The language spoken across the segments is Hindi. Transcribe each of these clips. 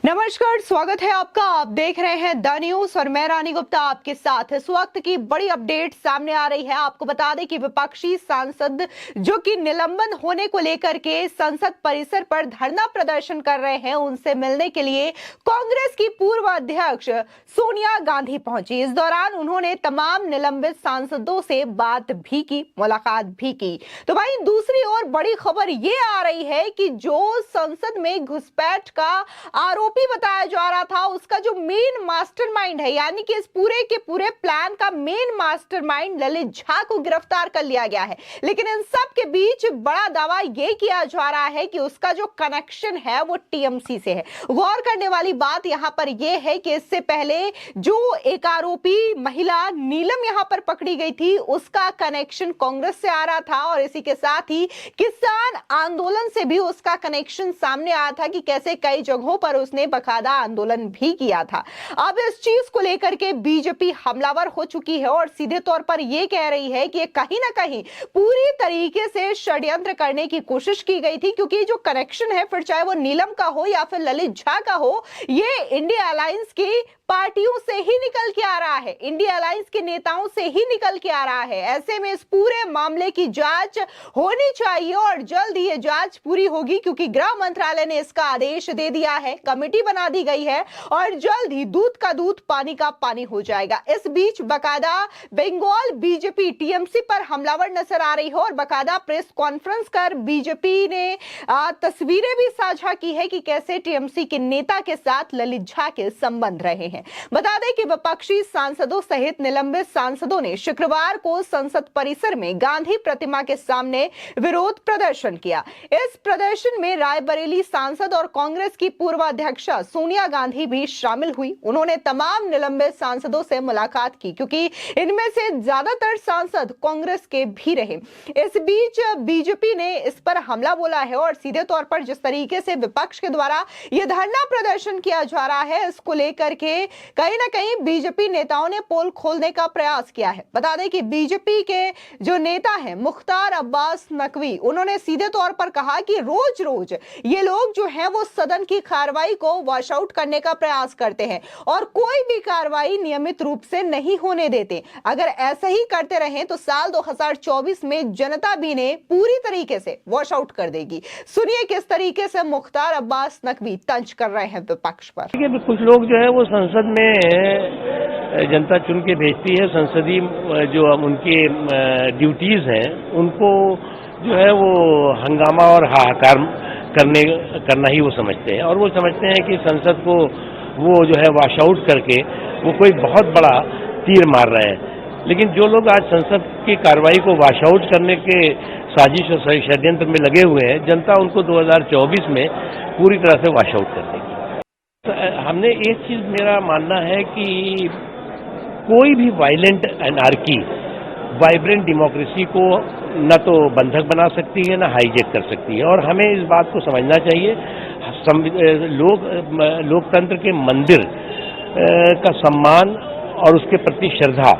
नमस्कार, स्वागत है आपका। आप देख रहे हैं द न्यूज और मैं रानी गुप्ता आपके साथ। इस वक्त की बड़ी अपडेट सामने आ रही है। आपको बता दें कि विपक्षी सांसद जो कि निलंबन होने को लेकर के संसद परिसर पर धरना प्रदर्शन कर रहे हैं, उनसे मिलने के लिए कांग्रेस की पूर्व अध्यक्ष सोनिया गांधी पहुंची। इस दौरान उन्होंने तमाम निलंबित सांसदों से बात भी की, मुलाकात भी की। तो भाई दूसरी ओर बड़ी खबर ये आ रही है कि जो संसद में घुसपैठ का आरोपी बताया जा रहा था, उसका जो मेन मास्टरमाइंड है, यानी कि इस पूरे के पूरे प्लान का मेन मास्टरमाइंड ललित झा को गिरफ्तार कर लिया गया है। लेकिन इन सब के बीच बड़ा दावा यह किया जा रहा है कि उसका जो कनेक्शन है वो टीएमसी से है। गौर करने वाली बात यहां पर यह है कि इससे पहले जो एक आरोपी महिला नीलम यहां पर पकड़ी गई थी, उसका कनेक्शन कांग्रेस से आ रहा था और इसी के साथ ही किसान आंदोलन से भी उसका कनेक्शन सामने आया था कि कैसे कई जगहों पर उसने बकायदा आंदोलन भी किया था। अब इस चीज को लेकर के बीजेपी हमलावर हो चुकी है और सीधे तौर पर यह कह रही है कि कहीं ना कहीं पूरी तरीके से षड्यंत्र करने की कोशिश की गई थी, क्योंकि जो कनेक्शन है, फिर चाहे वो नीलम का हो या फिर ललित झा का हो, ये इंडिया अलायंस की पार्टियों से ही निकल के आ रहा है, इंडिया अलायंस के नेताओं से ही निकल के आ रहा है। ऐसे में इस पूरे मामले की जांच होनी चाहिए और जल्द ही ये जांच पूरी होगी, क्योंकि गृह मंत्रालय ने इसका आदेश दे दिया है, कमेटी बना दी गई है और जल्द ही दूध का दूध पानी का पानी हो जाएगा। इस बीच बकायदा बंगाल बीजेपी टीएमसी पर हमलावर नजर आ रही है और बकायदा प्रेस कॉन्फ्रेंस कर बीजेपी ने तस्वीरें भी साझा की है कि कैसे टीएमसी के नेता के साथ ललित झा के संबंध रहे हैं। बता दें कि विपक्षी सांसदों सहित निलंबित सांसदों ने शुक्रवार को संसद परिसर में गांधी प्रतिमा के सामने विरोध प्रदर्शन किया। इस प्रदर्शन में रायबरेली सांसद और कांग्रेस की पूर्व अध्यक्ष सोनिया गांधी भी शामिल हुई। उन्होंने तमाम निलंबित सांसदों से मुलाकात की, क्योंकि इनमें से ज्यादातर सांसद कांग्रेस के भी रहे। इस बीच बीजेपी ने इस पर हमला बोला है और सीधे तौर पर जिस तरीके से विपक्ष के द्वारा यह धरना प्रदर्शन किया जा रहा है, इसको लेकर के कहीं ना कहीं बीजेपी नेताओं ने पोल खोलने का प्रयास किया है। बता दें कि बीजेपी के जो नेता हैं मुख्तार अब्बास नकवी, उन्होंने सीधे तौर पर कहा कि रोज रोज ये लोग जो हैं वो सदन की कार्रवाई को वॉश आउट करने का प्रयास करते हैं और कोई भी कार्रवाई नियमित रूप से नहीं होने देते। अगर ऐसा ही करते रहें तो साल 2024 में जनता भी ने पूरी तरीके से वॉश आउट कर देगी। सुनिए किस तरीके से मुख्तार अब्बास नकवी तंज कर रहे हैं विपक्ष पर। कुछ लोग जो है वो संसद में जनता चुन के भेजती है, संसदीय जो उनके ड्यूटीज हैं उनको जो है वो हंगामा और हाहाकार करना ही वो समझते हैं और वो समझते हैं कि संसद को वो जो है वॉश आउट करके वो कोई बहुत बड़ा तीर मार रहे हैं। लेकिन जो लोग आज संसद की कार्रवाई को वॉश आउट करने के साजिश और षड्यंत्र में लगे हुए हैं, जनता उनको 2024 में पूरी तरह से वॉश आउट कर देगी। हमने एक चीज, मेरा मानना है कि कोई भी वायलेंट एनार्की वाइब्रेंट डेमोक्रेसी को न तो बंधक बना सकती है, न हाईजैक कर सकती है और हमें इस बात को समझना चाहिए। लोकतंत्र के मंदिर का सम्मान और उसके प्रति श्रद्धा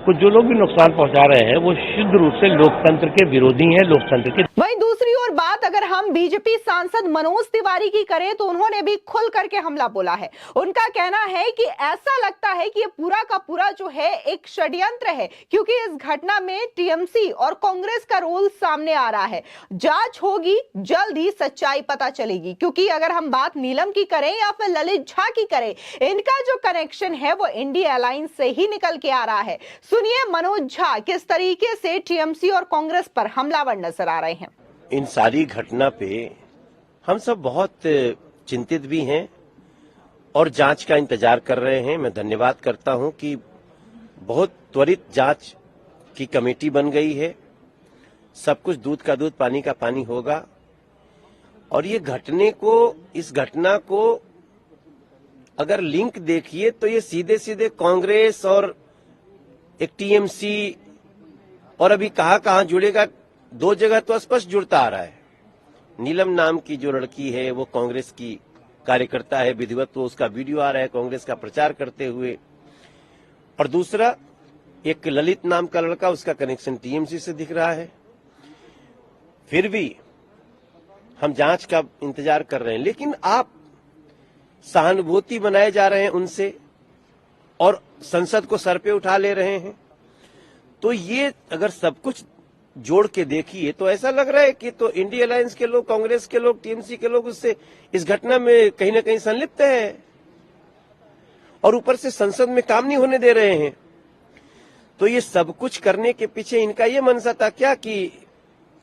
को जो लोग भी नुकसान पहुंचा रहे हैं वो शुद्ध रूप से लोकतंत्र के विरोधी हैं, लोकतंत्र के। वहीं दूसरी ओर बात अगर हम बीजेपी सांसद मनोज तिवारी की करें तो उन्होंने भी खुल करके हमला बोला है। उनका कहना है कि ऐसा लगता है कि ये पूरा का पूरा जो है एक षड्यंत्र है, क्योंकि इस घटना में टीएमसी और कांग्रेस का रोल सामने आ रहा है। जांच होगी, जल्द ही सच्चाई पता चलेगी, क्योंकि अगर हम बात नीलम की करें या फिर ललित झा की करें, इनका जो कनेक्शन है वो इंडिया अलायंस से ही निकल के आ रहा है। सुनिए मनोज झा किस तरीके से टीएमसी और कांग्रेस पर हमलावर नजर आ रहे हैं। इन सारी घटना पे हम सब बहुत चिंतित भी हैं और जांच का इंतजार कर रहे हैं। मैं धन्यवाद करता हूं कि बहुत त्वरित जांच की कमेटी बन गई है। सब कुछ दूध का दूध पानी का पानी होगा और इस घटना को अगर लिंक देखिए तो ये सीधे सीधे कांग्रेस और एक टीएमसी और अभी कहां जुड़ेगा, दो जगह तो स्पष्ट जुड़ता आ रहा है। नीलम नाम की जो लड़की है वो कांग्रेस की कार्यकर्ता है, विधिवत तो उसका वीडियो आ रहा है कांग्रेस का प्रचार करते हुए, और दूसरा एक ललित नाम का लड़का, उसका कनेक्शन टीएमसी से दिख रहा है। फिर भी हम जांच का इंतजार कर रहे हैं। लेकिन आप सहानुभूति बनाए जा रहे हैं उनसे और संसद को सर पे उठा ले रहे हैं। तो ये अगर सब कुछ जोड़ के देखिए तो ऐसा लग रहा है कि तो इंडिया अलायंस के लोग, कांग्रेस के लोग, टीएमसी के लोग उससे इस घटना में कहीं ना कहीं संलिप्त है और ऊपर से संसद में काम नहीं होने दे रहे हैं। तो ये सब कुछ करने के पीछे इनका ये मनसा था क्या कि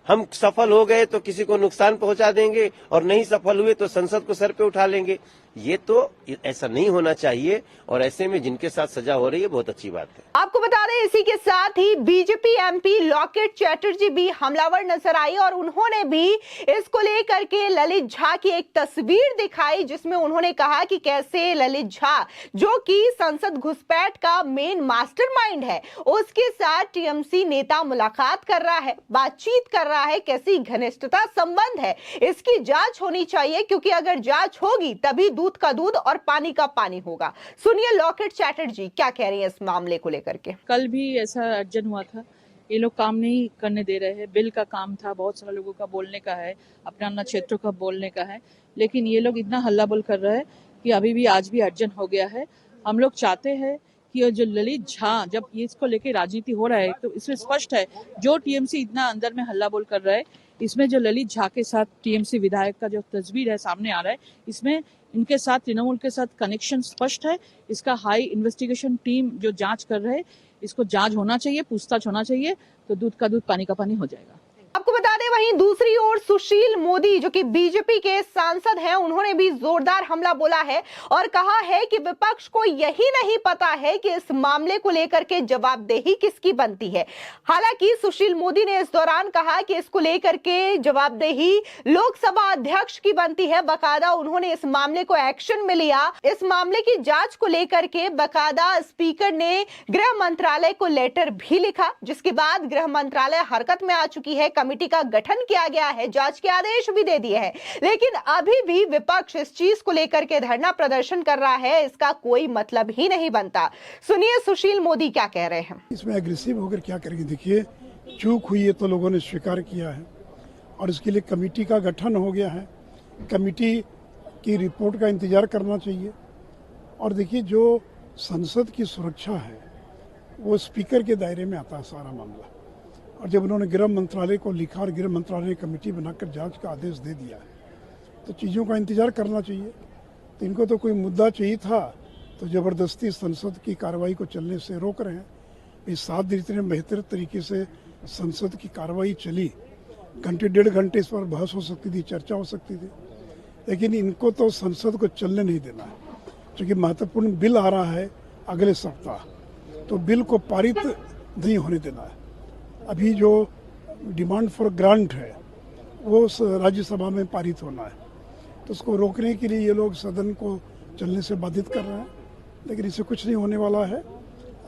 हम सफल हो गए तो किसी को नुकसान पहुंचा देंगे और नहीं सफल हुए तो संसद को सर पे उठा लेंगे। ये तो ऐसा नहीं होना चाहिए और ऐसे में जिनके साथ सजा हो रही है बहुत अच्छी बात है। आपको बता दें इसी के साथ ही बीजेपी एमपी लॉकेट चैटर्जी भी हमलावर नजर आई और उन्होंने भी इसको लेकर के ललित झा की एक तस्वीर दिखाई जिसमें उन्होंने कहा कि कैसे ललित झा जो कि संसद घुसपैठ का मेन मास्टरमाइंड है उसके साथ टीएमसी नेता मुलाकात कर रहा है, बातचीत कर रहा है, कैसी घनिष्ठता संबंध है, इसकी जांच होनी चाहिए क्योंकि अगर जांच होगी तभी दूध का दूध और पानी का पानी होगा। सुनिए लॉकेट चैटर्जी क्या कह रही है इस मामले को लेकर के। कल भी ऐसा अर्जन हुआ था, ये लोग काम नहीं करने दे रहे हैं। बिल का काम था, बहुत सारे लोगों का बोलने का है, अपना अपना क्षेत्रों का बोलने का है, लेकिन ये लोग इतना हल्ला बोल कर रहे हैं कि अभी भी आज भी अर्जन हो गया है। हम लोग चाहते हैं कि जो ललित झा जब ये इसको लेके राजनीति हो रहा है तो इसमें स्पष्ट है जो टीएमसी इतना अंदर में हल्ला बोल कर रहा है, इसमें जो ललित झा के साथ टीएमसी विधायक का जो तस्वीर है सामने आ रहा है, इसमें इनके साथ तृणमूल के साथ कनेक्शन स्पष्ट है। इसका हाई इन्वेस्टिगेशन टीम जो जांच कर रहे हैं, इसको जांच होना चाहिए, पूछताछ होना चाहिए, तो दूध का दूध पानी का पानी हो जाएगा। आपको बता दें वहीं दूसरी ओर सुशील मोदी जो कि बीजेपी के सांसद हैं उन्होंने भी जोरदार हमला बोला है और कहा है कि विपक्ष को यही नहीं पता है कि इस मामले को लेकर के जवाबदेही किसकी बनती है। हालांकि सुशील मोदी ने इस दौरान कहा कि इसको लेकर के जवाबदेही लोकसभा अध्यक्ष की बनती है। बकायदा उन्होंने इस मामले को एक्शन में लिया। इस मामले की जांच को लेकर के बकायदा स्पीकर ने गृह मंत्रालय को लेटर भी लिखा जिसके बाद गृह मंत्रालय हरकत में आ चुकी है। कमेटी का गठन किया गया है, जांच के आदेश भी दे दिए हैं, लेकिन अभी भी विपक्ष इस चीज को लेकर के धरना प्रदर्शन कर रहा है। इसका कोई मतलब ही नहीं बनता। सुनिए सुशील मोदी क्या कह रहे हैं। इसमें एग्रेसिव होकर क्या करेंगे? देखिए चूक हुई है तो लोगों ने स्वीकार किया है और इसके लिए कमेटी का गठन हो गया है। कमेटी की रिपोर्ट का इंतजार करना चाहिए। और देखिए जो संसद की सुरक्षा है वो स्पीकर के दायरे में आता है सारा मामला। और जब उन्होंने गृह मंत्रालय को लिखा और गृह मंत्रालय ने कमेटी बनाकर जांच का आदेश दे दिया है तो चीज़ों का इंतजार करना चाहिए। तो इनको तो कोई मुद्दा चाहिए था तो ज़बरदस्ती संसद की कार्रवाई को चलने से रोक रहे हैं। इस 7 दिन इतने बेहतर तरीके से संसद की कार्रवाई चली, घंटे 1.5 घंटे इस पर बहस हो सकती थी, चर्चा हो सकती थी, लेकिन इनको तो संसद को चलने नहीं देना है। क्योंकि महत्वपूर्ण बिल आ रहा है अगले सप्ताह, तो बिल को पारित नहीं होने देना है। अभी जो डिमांड फॉर ग्रांट है वो राज्यसभा में पारित होना है, तो उसको रोकने के लिए ये लोग सदन को चलने से बाधित कर रहे हैं, लेकिन इससे कुछ नहीं होने वाला है।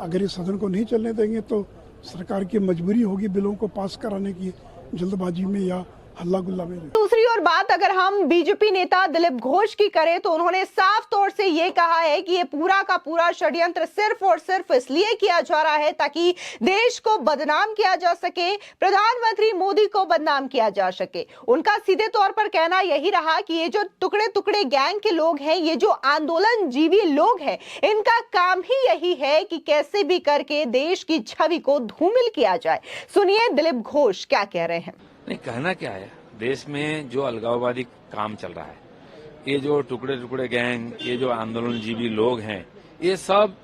अगर ये सदन को नहीं चलने देंगे तो सरकार की मजबूरी होगी बिलों को पास कराने की जल्दबाजी में या हल्ला गुल्ला में। दूसरी ओर बात अगर हम बीजेपी नेता दिलीप घोष की करें तो उन्होंने साफ तौर से ये कहा है कि ये पूरा का पूरा षड्यंत्र सिर्फ और सिर्फ इसलिए किया जा रहा है ताकि देश को बदनाम किया जा सके, प्रधानमंत्री मोदी को बदनाम किया जा सके। उनका सीधे तौर पर कहना यही रहा कि ये जो टुकड़े टुकड़े गैंग के लोग हैं, ये जो आंदोलन जीवी लोग हैं, इनका काम ही यही है कि कैसे भी करके देश की छवि को धूमिल किया जाए। सुनिए दिलीप घोष क्या कह रहे हैं। नहीं, कहना क्या है, देश में जो अलगाववादी काम चल रहा है, ये जो टुकड़े टुकड़े गैंग, ये जो आंदोलनजीवी लोग हैं, ये सब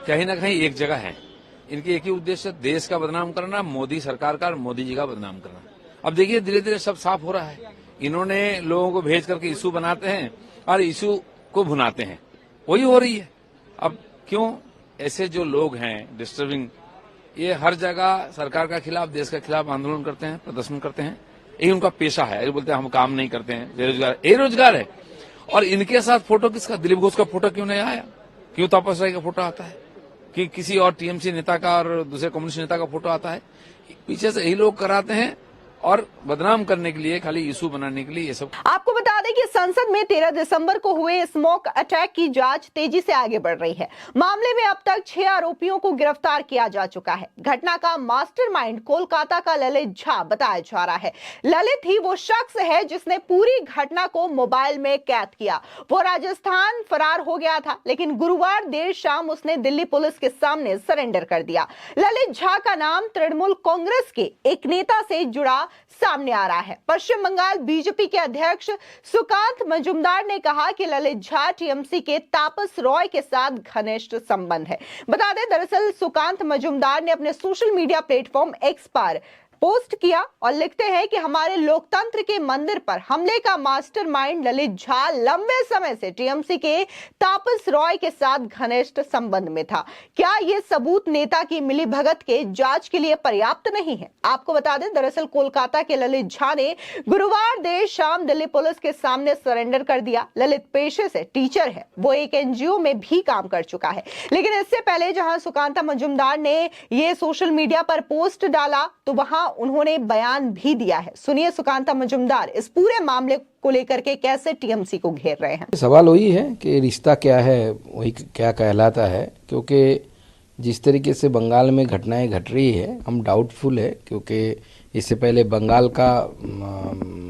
कहीं ना कहीं एक जगह हैं। इनके एक ही उद्देश्य देश का बदनाम करना, मोदी सरकार का और मोदी जी का बदनाम करना। अब देखिए धीरे धीरे सब साफ हो रहा है। इन्होंने लोगों को भेज करके इशू बनाते हैं और इशू को भुनाते हैं, वही हो रही है। अब क्यों ऐसे जो लोग हैं डिस्टर्बिंग, ये हर जगह सरकार का खिलाफ, देश के खिलाफ आंदोलन करते हैं, प्रदर्शन करते हैं। यही उनका पेशा है। ये बोलते हैं हम काम नहीं करते हैं, बेरोजगार, ये रोजगार है। और इनके साथ फोटो किसका? दिलीप घोष का फोटो क्यों नहीं आया? क्यों तापस राय का फोटो आता है? कि किसी और टीएमसी नेता का और दूसरे कम्युनिस्ट नेता का फोटो आता है? पीछे से यही लोग कराते हैं और बदनाम करने के लिए, खाली इशू बनाने के लिए ये सब। आपको बता दें कि संसद में 13 दिसंबर को हुए स्मोक अटैक की जांच तेजी से आगे बढ़ रही है। मामले में अब तक 6 आरोपियों को गिरफ्तार किया जा चुका है। घटना का मास्टरमाइंड कोलकाता का ललित झा बताया जा रहा है। ललित ही वो शख्स है जिसने पूरी घटना को मोबाइल में कैद किया। वो राजस्थान फरार हो गया था, लेकिन गुरुवार देर शाम उसने दिल्ली पुलिस के सामने सरेंडर कर दिया। ललित झा का नाम तृणमूल कांग्रेस के एक नेता से जुड़ा सामने आ रहा है। पश्चिम बंगाल बीजेपी के अध्यक्ष सुकांत मजुमदार ने कहा कि ललित झा टीएमसी के तापस रॉय के साथ घनिष्ठ संबंध है। बता दें, दरअसल सुकांत मजुमदार ने अपने सोशल मीडिया प्लेटफॉर्म एक्स पर पोस्ट किया और लिखते हैं कि हमारे लोकतंत्र के मंदिर पर हमले का मास्टरमाइंड ललित झा लंबे समय से टीएमसी के तापस रॉय के साथ घनिष्ठ संबंध में था। क्या ये सबूत नेता की मिलीभगत के जांच के लिए पर्याप्त नहीं है? आपको बता दें, दरअसल कोलकाता के ललित झा ने गुरुवार देर शाम दिल्ली पुलिस के सामने सरेंडर कर दिया। ललित पेशे से टीचर है, वो एक एनजीओ में भी काम कर चुका है। लेकिन इससे पहले जहां सुकांता मजुमदार ने ये सोशल मीडिया पर पोस्ट डाला तो वहां उन्होंने बयान भी दिया है। सुनिए सुकांता मजुमदार इस पूरे मामले को लेकर के कैसे टीएमसी को घेर रहे हैं। सवाल वही है कि रिश्ता क्या है, वही क्या कहलाता है, क्योंकि जिस तरीके से बंगाल में घटनाएं घट रही है, हम डाउटफुल है, क्योंकि इससे पहले बंगाल का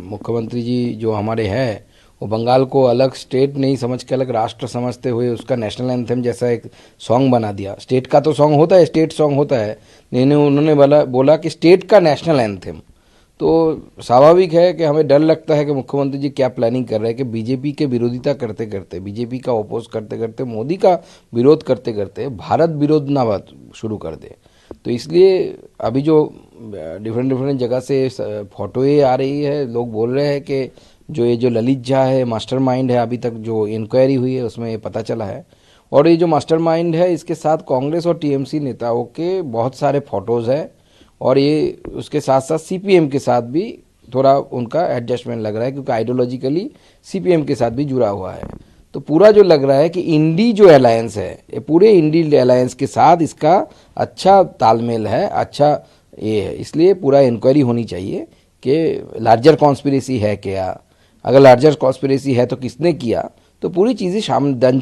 मुख्यमंत्री जी जो हमारे हैं, वो बंगाल को अलग स्टेट नहीं समझ के अलग राष्ट्र समझते हुए उसका नेशनल एंथम जैसा एक सॉन्ग बना दिया। स्टेट का तो सॉन्ग होता है, स्टेट सॉन्ग होता है, उन्होंने बोला कि स्टेट का नेशनल एंथम। तो स्वाभाविक है कि हमें डर लगता है कि मुख्यमंत्री जी क्या प्लानिंग कर रहे हैं कि बीजेपी के विरोधिता करते करते, बीजेपी का अपोज करते करते, मोदी का विरोध करते करते भारत विरोध ना बात शुरू कर दे। तो इसलिए अभी जो डिफरेंट जगह से फोटोएं आ रही है, लोग बोल रहे हैं कि जो ललित झा है मास्टरमाइंड है, अभी तक जो इंक्वायरी हुई है उसमें ये पता चला है। और ये जो मास्टरमाइंड है, इसके साथ कांग्रेस और टीएमसी नेताओं के बहुत सारे फोटोज़ है, और ये उसके साथ साथ सीपीएम के साथ भी थोड़ा उनका एडजस्टमेंट लग रहा है, क्योंकि आइडियोलॉजिकली सीपीएम के साथ भी जुड़ा हुआ है। तो पूरा जो लग रहा है कि इंडी जो अलायंस है, ये पूरे इंडी अलायंस के साथ इसका अच्छा तालमेल है, अच्छा ये है। इसलिए पूरा इंक्वायरी होनी चाहिए कि लार्जर कॉन्स्पिरेसी है क्या, अगर लार्जर कॉन्स्पिरेसी है तो किसने किया, तो पूरी चीज़ें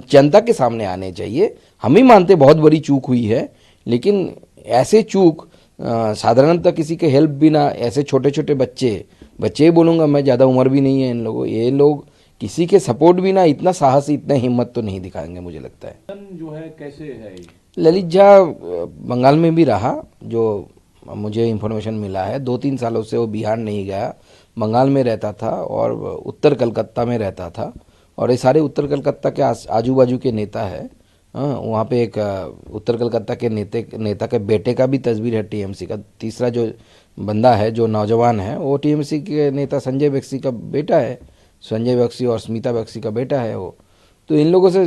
जनता के सामने आने चाहिए। हम ही मानते बहुत बड़ी चूक हुई है, लेकिन ऐसे चूक साधारणतः किसी के हेल्प बिना, ऐसे छोटे छोटे बच्चे बोलूँगा मैं, ज़्यादा उम्र भी नहीं है इन लोगों, ये लोग किसी के सपोर्ट बिना इतना साहस, इतना हिम्मत तो नहीं दिखाएंगे मुझे लगता है। जो है कैसे है ललित झा बंगाल में भी रहा, जो मुझे इन्फॉर्मेशन मिला है, 2-3 सालों से वो बिहार नहीं गया, बंगाल में रहता था और उत्तर कलकत्ता में रहता था। और ये सारे उत्तर कलकत्ता के आजू बाजू के नेता है। वहाँ पे एक उत्तर कलकत्ता के नेता के बेटे का भी तस्वीर है टीएमसी का। तीसरा जो बंदा है, जो नौजवान है, वो टीएमसी के नेता संजय बख्शी का बेटा है। संजय बख्शी और स्मिता बख्शी का बेटा है वो। तो इन लोगों से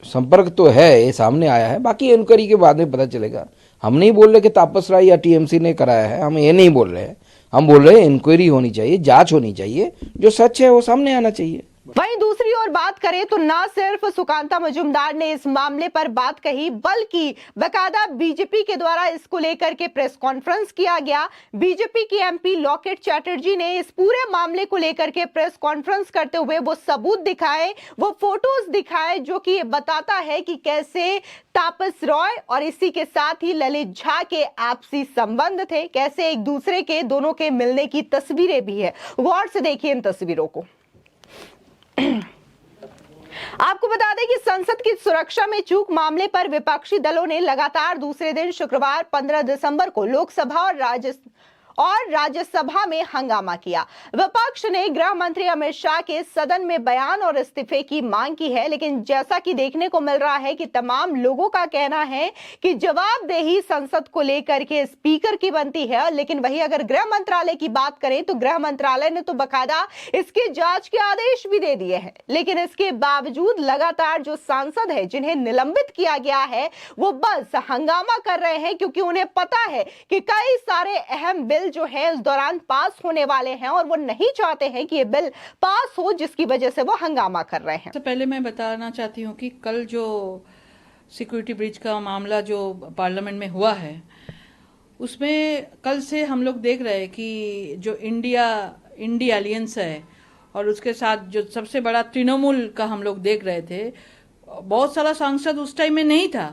संपर्क तो है, ये सामने आया है। बाकी इंक्वायरी के बाद में पता चलेगा। हम नहीं बोल रहे कि तापस राय या टीएमसी ने कराया है, हम ये नहीं बोल रहे हैं। हम बोल रहे हैं इंक्वायरी होनी चाहिए, जांच होनी चाहिए, जो सच है वो सामने आना चाहिए। वहीं दूसरी ओर बात करें तो ना सिर्फ सुकांता मजुमदार ने इस मामले पर बात कही, बल्कि बकायदा बीजेपी के द्वारा इसको लेकर के प्रेस कॉन्फ्रेंस किया गया। बीजेपी की एमपी लॉकेट चैटर्जी ने इस पूरे मामले को लेकर के प्रेस कॉन्फ्रेंस करते हुए वो सबूत दिखाए, वो फोटोज दिखाए, जो कि ये बताता है कि कैसे तापस रॉय और इसी के साथ ही ललित झा के आपसी संबंध थे, कैसे एक दूसरे के दोनों के मिलने की तस्वीरें भी है। गौर से देखिए इन तस्वीरों को। आपको बता दें कि संसद की सुरक्षा में चूक मामले पर विपक्षी दलों ने लगातार दूसरे दिन शुक्रवार 15 दिसंबर को लोकसभा और राज्यसभा में हंगामा किया। विपक्ष ने गृह मंत्री अमित शाह के सदन में बयान और इस्तीफे की मांग की है, लेकिन जैसा कि देखने को मिल रहा है कि तमाम लोगों का कहना है कि जवाबदेही संसद को लेकर के स्पीकर की बनती है। लेकिन वही अगर गृह मंत्रालय की बात करें तो गृह मंत्रालय ने तो बकायदा इसकी जांच के आदेश भी दे दिए हैं, लेकिन इसके बावजूद लगातार जो सांसद है जिन्हें निलंबित किया गया है, वो बस हंगामा कर रहे हैं, क्योंकि उन्हें पता है कि कई सारे अहम बिल जो है इस दौरान पास होने वाले हैं और वो नहीं चाहते हैं कि ये बिल पास हो, जिसकी वजह से वो हंगामा कर रहे हैं। सबसे पहले मैं बताना चाहती हूँ कि कल जो सिक्योरिटी ब्रीच का मामला जो पार्लियामेंट में हुआ है, उसमें कल से हम लोग देख रहे हैं कि जो इंडी अलियंस है और उसके साथ जो सबसे बड़ा तृणमूल का हम लोग देख रहे थे, बहुत सारा सांसद उस टाइम में नहीं था,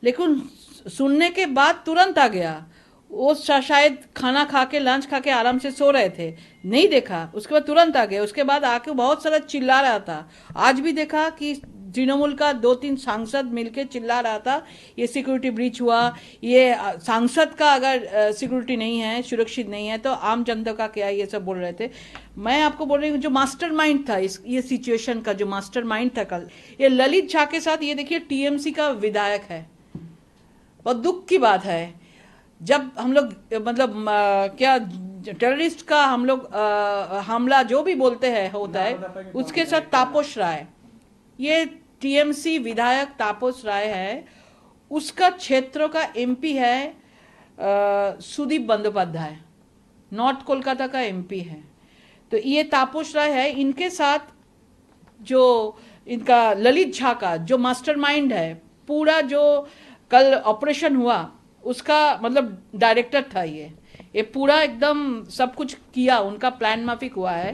लेकिन सुनने के बाद तुरंत आ गया। वो शायद खाना खा के, लंच खा के आराम से सो रहे थे, नहीं देखा, उसके बाद तुरंत आ गया। उसके बाद आके बहुत सारा चिल्ला रहा था। आज भी देखा कि तृणमूल का 2-3 सांसद मिलके चिल्ला रहा था ये सिक्योरिटी ब्रीच हुआ, ये सांसद का अगर सिक्योरिटी नहीं है, सुरक्षित नहीं है, तो आम जनता का क्या, ये सब बोल रहे थे। मैं आपको बोल रही हूँ, जो मास्टरमाइंड था ये सिचुएशन का, जो मास्टरमाइंड था कल, ये ललित झा के साथ, ये देखिए टीएमसी का विधायक है। बहुत दुख की बात है, जब हम लोग मतलब क्या टेररिस्ट का हम लोग हमला जो भी बोलते हैं होता है, उसके साथ तापस राय, ये टीएमसी विधायक तापस राय है, उसका क्षेत्र का एमपी है सुदीप बंदोपाध्याय, नॉर्थ कोलकाता का एमपी है। तो ये तापस राय है, इनके साथ जो इनका ललित झा का जो मास्टरमाइंड है, पूरा जो कल ऑपरेशन हुआ उसका मतलब डायरेक्टर था ये पूरा एकदम सब कुछ किया, उनका प्लान माफिक हुआ है।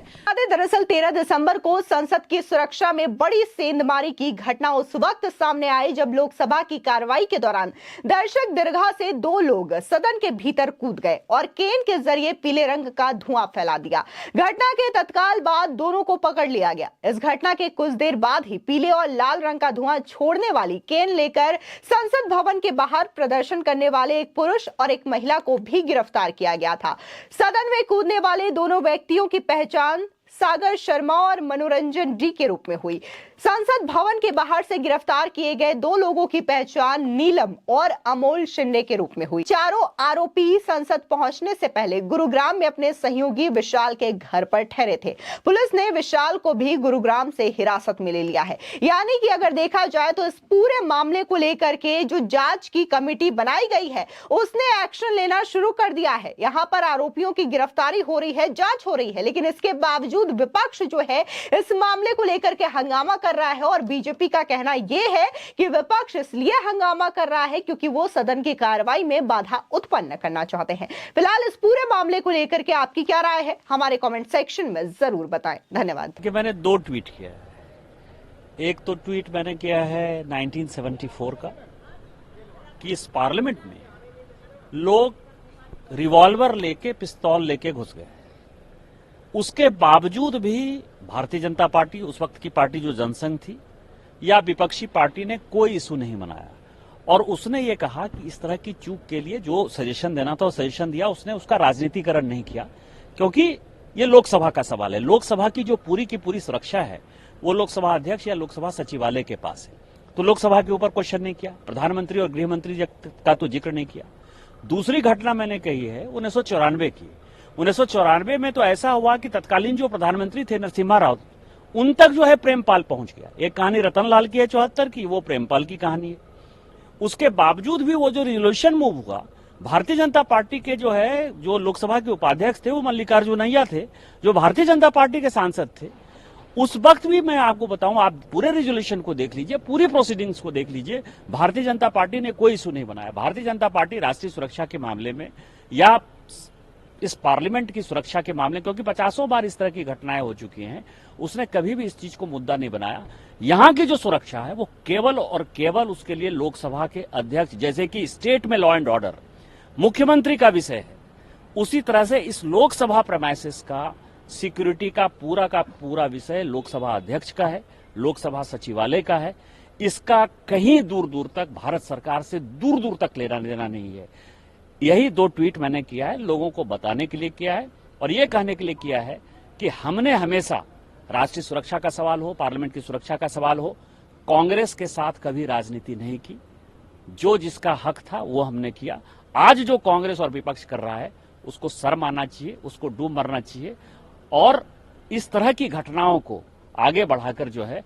दरअसल 13 दिसंबर को संसद की सुरक्षा में बड़ी सेंधमारी की घटना उस वक्त सामने आई जब लोकसभा की कार्रवाई के दौरान दर्शक दीर्घा से 2 लोग सदन के भीतर कूद गए और केन के जरिए पीले रंग का धुआं फैला दिया। घटना के तत्काल बाद दोनों को पकड़ लिया गया। इस घटना के कुछ देर बाद ही पीले और लाल रंग का धुआं छोड़ने वाली केन लेकर संसद भवन के बाहर प्रदर्शन करने वाले एक पुरुष और एक महिला को भी गिरफ्तार किया गया था। सदन में कूदने वाले दोनों व्यक्तियों की पहचान सागर शर्मा और मनोरंजन डी के रूप में हुई। संसद भवन के बाहर से गिरफ्तार किए गए 2 लोगों की पहचान नीलम और अमोल शिंदे के रूप में हुई। चारों आरोपी संसद पहुंचने से पहले गुरुग्राम में अपने सहयोगी विशाल के घर पर ठहरे थे। पुलिस ने विशाल को भी गुरुग्राम से हिरासत में ले लिया है। यानी कि अगर देखा जाए तो इस पूरे मामले को लेकर के जो जांच की कमेटी बनाई गई है उसने एक्शन लेना शुरू कर दिया है। यहाँ पर आरोपियों की गिरफ्तारी हो रही है, जांच हो रही है, लेकिन इसके बावजूद विपक्ष जो है इस मामले को लेकर के हंगामा कर रहा है और बीजेपी का कहना यह है कि विपक्ष इसलिए हंगामा कर रहा है क्योंकि वो सदन की कार्रवाई में बाधा उत्पन्न करना चाहते हैं। फिलहाल इस पूरे मामले को लेकर के आपकी क्या राय है, हमारे कमेंट सेक्शन में जरूर बताएं। धन्यवाद। कि मैंने 2 ट्वीट किया है। एक तो ट्वीट मैंने किया है 1974 का कि इस पार्लियामेंट में लोग रिवॉल्वर लेके, पिस्तौल लेके घुस गए, उसके बावजूद भी भारतीय जनता पार्टी, उस वक्त की पार्टी जो जनसंघ थी, या विपक्षी पार्टी ने कोई इशू नहीं मनाया। और उसने ये कहा कि इस तरह की चूक के लिए जो सजेशन देना था वो सजेशन दिया, उसने उसका राजनीतिकरण नहीं किया, क्योंकि ये लोकसभा का सवाल है। लोकसभा की जो पूरी की पूरी सुरक्षा है वो लोकसभा अध्यक्ष या लोकसभा सचिवालय के पास है, तो लोकसभा के ऊपर क्वेश्चन नहीं किया। प्रधानमंत्री और गृह मंत्री का तो जिक्र नहीं किया। दूसरी घटना मैंने कही है 1994 की। 1994 में तो ऐसा हुआ कि तत्कालीन जो प्रधानमंत्री थे नरसिम्हा राव, उन तक जो है प्रेमपाल पहुंच गया। एक कहानी रतनलाल की है 74 की, वो प्रेमपाल की कहानी है। उसके बावजूद भी वो जो रिजोल्यूशन मूव हुआ, भारतीय जनता पार्टी के जो है, जो लोकसभा के उपाध्यक्ष थे वो मल्लिकार्जुनैया थे, जो भारतीय जनता पार्टी के सांसद थे। उस वक्त भी मैं आपको बताऊं, आप पूरे रिजोल्यूशन को देख लीजिए, पूरी प्रोसीडिंग्स को देख लीजिए, भारतीय जनता पार्टी ने कोई इशू नहीं बनाया। भारतीय जनता पार्टी राष्ट्रीय सुरक्षा के मामले में या इस पार्लियामेंट की सुरक्षा के मामले, क्योंकि 50 बार इस तरह की घटनाएं हो चुकी हैं, उसने कभी भी इस चीज को मुद्दा नहीं बनाया। यहां की जो सुरक्षा है वो केवल और केवल उसके लिए लोकसभा के अध्यक्ष, जैसे कि स्टेट में लॉ एंड ऑर्डर मुख्यमंत्री का विषय है, उसी तरह से इस लोकसभा प्रेमाइसेस का सिक्योरिटी का पूरा विषय लोकसभा अध्यक्ष का है, लोकसभा सचिवालय का है। इसका कहीं दूर दूर तक भारत सरकार से दूर दूर तक लेना देना नहीं है। यही 2 ट्वीट मैंने किया है, लोगों को बताने के लिए किया है और ये कहने के लिए किया है कि हमने हमेशा राष्ट्रीय सुरक्षा का सवाल हो, पार्लियामेंट की सुरक्षा का सवाल हो, कांग्रेस के साथ कभी राजनीति नहीं की। जो जिसका हक था वो हमने किया। आज जो कांग्रेस और विपक्ष कर रहा है उसको शर्म आना चाहिए, उसको डूब मरना चाहिए और इस तरह की घटनाओं को आगे बढ़ाकर जो है